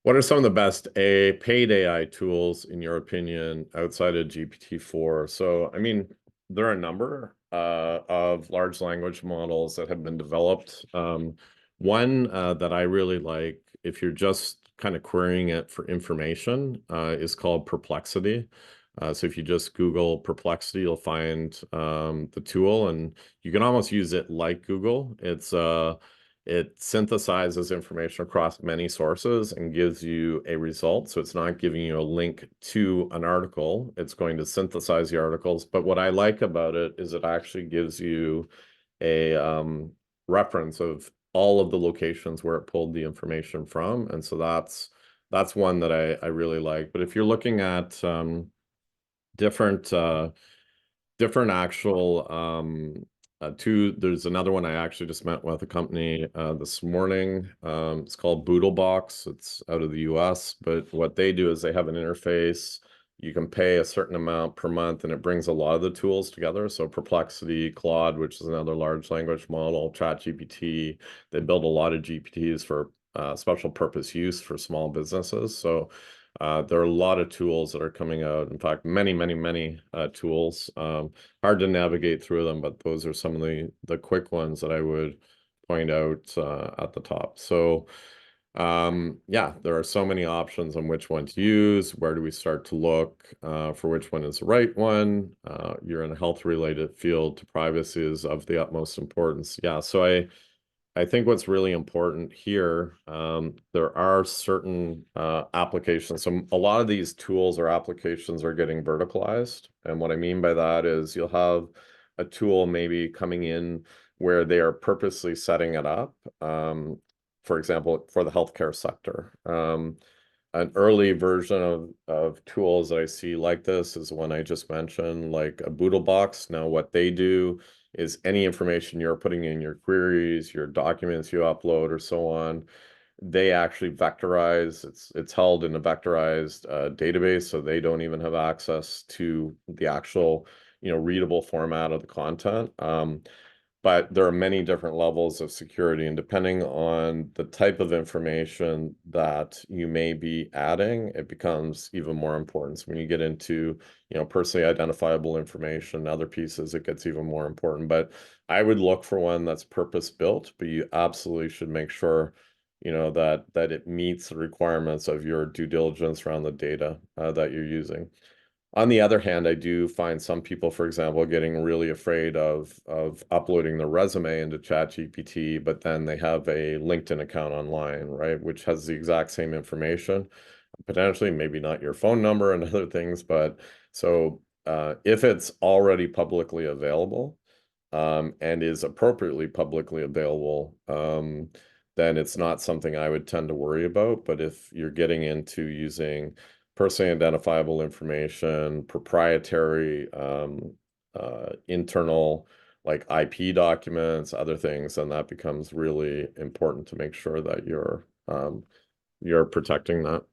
What are some of the best paid AI tools, in your opinion, outside of GPT-4? So, I mean, there are a number of large language models that have been developed. One that I really like, if you're just kind of querying it for information, is called Perplexity. So if you just Google Perplexity, you'll find the tool, and you can almost use it like Google. It synthesizes information across many sources and gives you a result. So it's not giving you a link to an article. It's going to synthesize the articles. But what I like about it is it actually gives you a reference of all of the locations where it pulled the information from. And so that's one that I really like. But if you're looking at different different actual there's another one I actually just met with a company this morning. It's called Boodlebox. It's out of the US, but what they do is they have an interface. You can pay a certain amount per month and it brings a lot of the tools together. So Perplexity, Claude, which is another large language model, ChatGPT. They build a lot of GPTs for special purpose use for small businesses. So there are a lot of tools that are coming out. In fact, many tools. Hard to navigate through them, but those are some of the quick ones that I would point out at the top. So yeah, there are so many options on which one to use. Where do we start to look for which one is the right one? You're in a health-related field, to privacy is of the utmost importance. Yeah, so I think what's really important here, there are certain applications. So a lot of these tools or applications are getting verticalized. And what I mean by that is you'll have a tool maybe coming in where they are purposely setting it up, for example, for the healthcare sector. An early version of tools that I see like this is one I just mentioned, like a Boodlebox. Now, what they do is any information you're putting in your queries, your documents you upload, or so on, they actually vectorize. It's held in a vectorized database, so they don't even have access to the actual, readable format of the content. But there are many different levels of security, and depending on the type of information that you may be adding, it becomes even more important. So when you get into, personally identifiable information, other pieces, it gets even more important. But I would look for one that's purpose-built, but you absolutely should make sure, that it meets the requirements of your due diligence around the data that you're using. On the other hand, I do find some people, for example, getting really afraid of uploading their resume into ChatGPT, but then they have a LinkedIn account online, right, which has the exact same information, potentially maybe not your phone number and other things, but so if it's already publicly available and is appropriately publicly available, then it's not something I would tend to worry about. But if you're getting into using personally identifiable information, proprietary internal like IP documents, other things, then that becomes really important to make sure that you're protecting that.